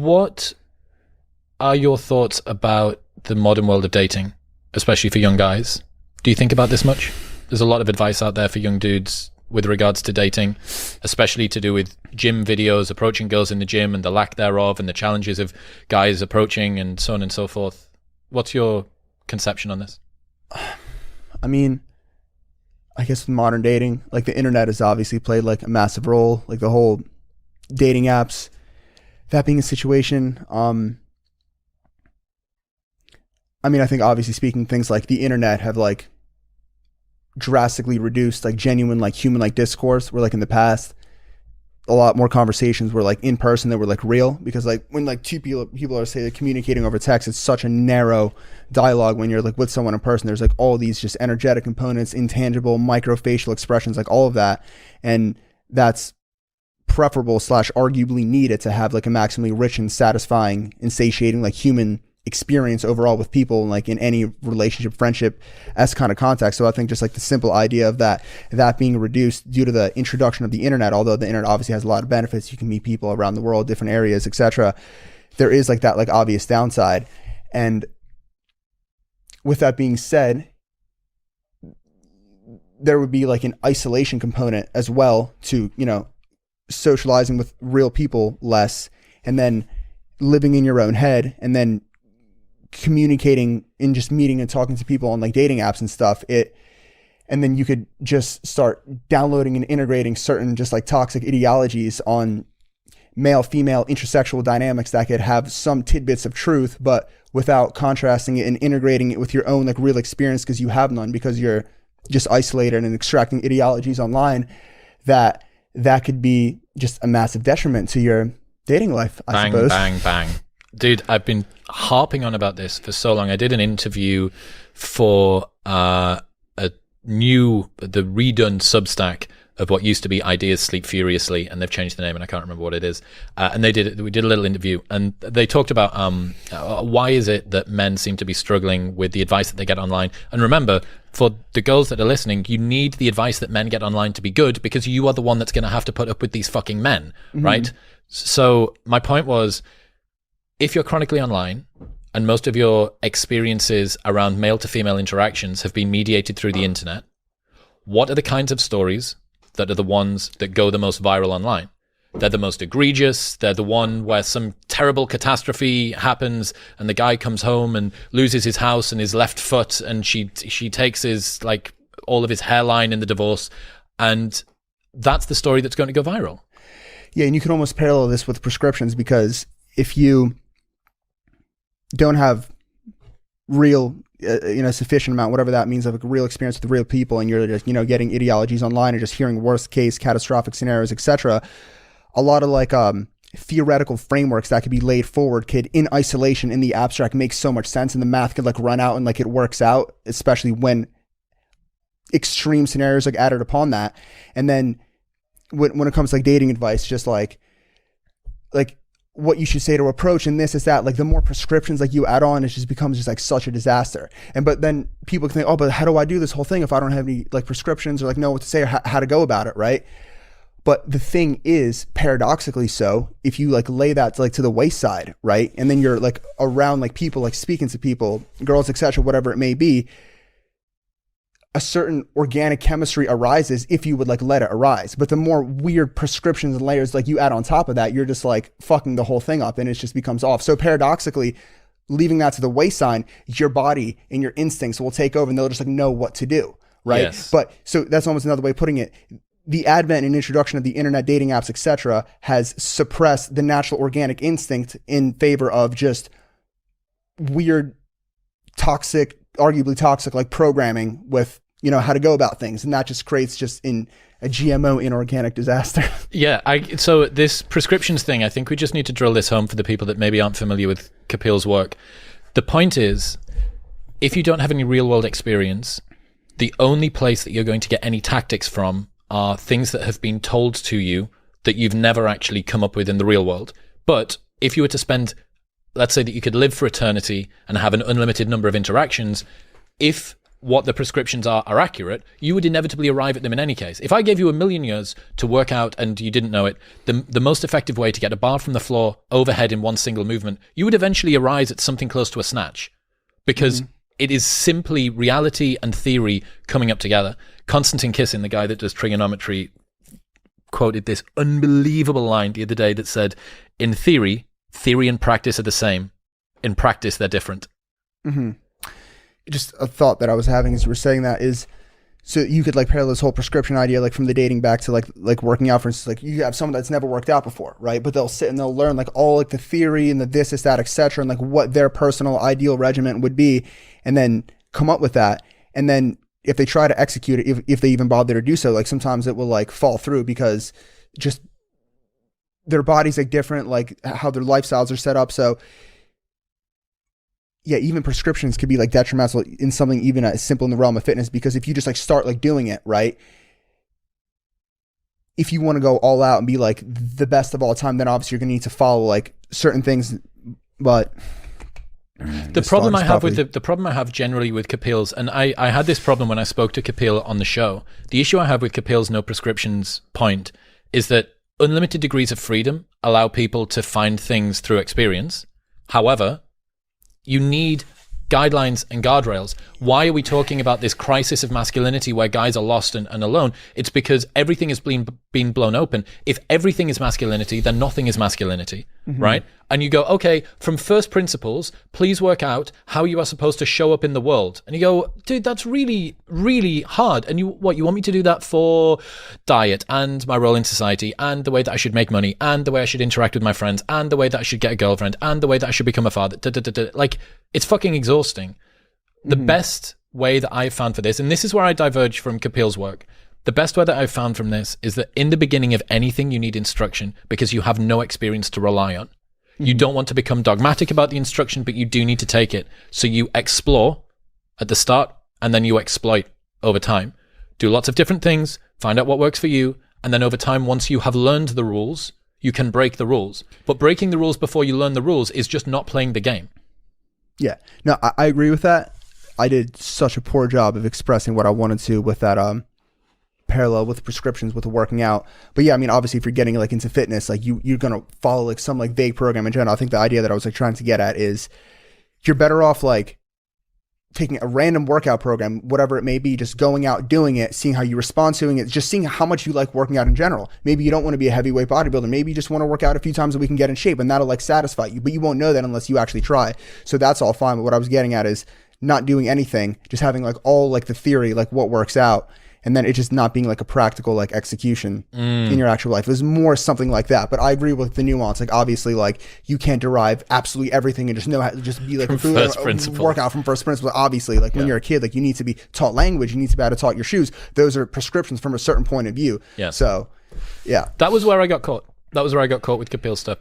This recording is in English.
What are your thoughts about the modern world of dating, especially for young guys? Do you think about this much? There's a lot of advice out there for young dudes with regards to dating, especially to do with gym videos, approaching girls in the gym and the lack thereof, and the challenges of guys approaching and so on and so forth. What's your conception on this? I mean, I guess with modern dating, like the internet has obviously played like a massive role, like the whole dating apps, that being a situation. I mean, I think obviously speaking, things like the internet have like drastically reduced like genuine like human like discourse, where like in the past a lot more conversations were like in person, that were like real, because like when like two people are say communicating over text, it's such a narrow dialogue. When you're like with someone in person, there's like all these just energetic components, intangible microfacial expressions, like all of that, and that's preferable / arguably needed to have like a maximally rich and satisfying and satiating like human experience overall with people, like in any relationship, friendship as kind of context. So I think just like the simple idea of that being reduced due to the introduction of the internet, although the internet obviously has a lot of benefits, you can meet people around the world, different areas, etc., there is like that like obvious downside. And with that being said, there would be like an isolation component as well to, you know, socializing with real people less, and then living in your own head, and then communicating and just meeting and talking to people on like dating apps and stuff. And then you could just start downloading and integrating certain just like toxic ideologies on male female intersexual dynamics that could have some tidbits of truth, but without contrasting it and integrating it with your own like real experience, because you have none, because you're just isolated and extracting ideologies online. That could be just a massive detriment to your dating life, I suppose. Bang. Dude, I've been harping on about this for so long. I did an interview for the redone Substack of what used to be Ideas Sleep Furiously, and they've changed the name and I can't remember what it is. And we did a little interview, and they talked about why is it that men seem to be struggling with the advice that they get online. And remember, for the girls that are listening, you need the advice that men get online to be good, because you are the one that's going to have to put up with these fucking men, right? So my point was, if you're chronically online and most of your experiences around male to female interactions have been mediated through the internet, what are the kinds of stories that are the ones that go the most viral online? They're the most egregious. They're the one where some terrible catastrophe happens and the guy comes home and loses his house and his left foot, and she takes his like all of his hairline in the divorce, and that's the story that's going to go viral. Yeah, and you can almost parallel this with prescriptions, because if you don't have real, sufficient amount, whatever that means, of a real experience with real people, and you're just, getting ideologies online and just hearing worst case catastrophic scenarios, etc., a lot of like theoretical frameworks that could be laid forward could, in isolation, in the abstract, make so much sense, and the math could like run out and like it works out, especially when extreme scenarios like added upon that. And then when it comes to like dating advice, just like what you should say to approach and this is that, like the more prescriptions like you add on, it just becomes just like such a disaster. But then people can think, oh, but how do I do this whole thing if I don't have any like prescriptions or like know what to say or how to go about it, right? But the thing is, paradoxically so, if you like lay that to the wayside, right, and then you're like around like people, like speaking to people, girls, etc., whatever it may be, a certain organic chemistry arises if you would like let it arise. But the more weird prescriptions and layers like you add on top of that, you're just like fucking the whole thing up, and it just becomes off. So paradoxically, leaving that to the wayside, your body and your instincts will take over, and they'll just like know what to do, right? Yes. But so that's almost another way of putting it. The advent and introduction of the internet, dating apps, etc., has suppressed the natural organic instinct in favor of just weird, toxic, arguably toxic, like programming with, how to go about things. And that just creates just a GMO inorganic disaster. Yeah. So this prescriptions thing, I think we just need to drill this home for the people that maybe aren't familiar with Kapil's work. The point is, if you don't have any real world experience, the only place that you're going to get any tactics from are things that have been told to you that you've never actually come up with in the real world. But if you were to spend, let's say that you could live for eternity and have an unlimited number of interactions, if what the prescriptions are accurate, you would inevitably arrive at them in any case. If I gave you 1,000,000 years to work out and you didn't know it, the most effective way to get a bar from the floor overhead in one single movement, you would eventually arise at something close to a snatch, because it is simply reality and theory coming up together. Konstantin Kisin, the guy that does trigonometry, quoted this unbelievable line the other day that said, in theory and practice are the same. In practice, they're different. Mm-hmm. Just a thought that I was having as you were saying that is, so you could like parallel this whole prescription idea, like from the dating back to like working out, for instance, like you have someone that's never worked out before, right? But they'll sit and they'll learn like all like the theory and the this, that, etc., and like what their personal ideal regimen would be, and then come up with that. And then if they try to execute it, if they even bother to do so, like sometimes it will like fall through because just their body's like different, like how their lifestyles are set up. So yeah, even prescriptions could be like detrimental in something even as simple in the realm of fitness, because if you just like start like doing it, right? If you want to go all out and be like the best of all time, then obviously you're going to need to follow like certain things. But the problem I have with the problem I have generally with Kapil's, and I had this problem when I spoke to Kapil on the show. The issue I have with Kapil's no prescriptions point is that unlimited degrees of freedom allow people to find things through experience. However, you need guidelines and guardrails. Why are we talking about this crisis of masculinity where guys are lost and alone? It's because everything has been blown open. If everything is masculinity, then nothing is masculinity, right? And you go, okay, from first principles, please work out how you are supposed to show up in the world. And you go, dude, that's really, really hard. And you want me to do that for diet and my role in society and the way that I should make money and the way I should interact with my friends and the way that I should get a girlfriend and the way that I should become a father. Like, it's fucking exhausting. The best way that I've found for this, and this is where I diverge from Kapil's work, the best way that I've found from this is that in the beginning of anything, you need instruction because you have no experience to rely on. You don't want to become dogmatic about the instruction, but you do need to take it. So you explore at the start and then you exploit over time. Do lots of different things, find out what works for you, and then over time, once you have learned the rules, you can break the rules. But breaking the rules before you learn the rules is just not playing the game. Yeah, no, I agree with that. I did such a poor job of expressing what I wanted to with that parallel with prescriptions with the working out. But yeah, I mean, obviously if you're getting like into fitness, like you're going to follow like some like vague program in general. I think the idea that I was like trying to get at is you're better off like taking a random workout program, whatever it may be, just going out, doing it, seeing how you respond to it, just seeing how much you like working out in general. Maybe you don't want to be a heavyweight bodybuilder. Maybe you just want to work out a few times a week and get in shape, and that'll like satisfy you, but you won't know that unless you actually try. So that's all fine. But what I was getting at is not doing anything, just having like all like the theory, like what works out, and then it just not being like a practical like execution in your actual life. It was more something like that. But I agree with the nuance. Like obviously, like you can't derive absolutely everything and just know how to just be like from first principle. Work out from first principle. Obviously, like when you're a kid, like you need to be taught language. You need to be able to taught your shoes. Those are prescriptions from a certain point of view. Yeah. So, yeah. That was where I got caught. That was where I got caught with Kapil stuff.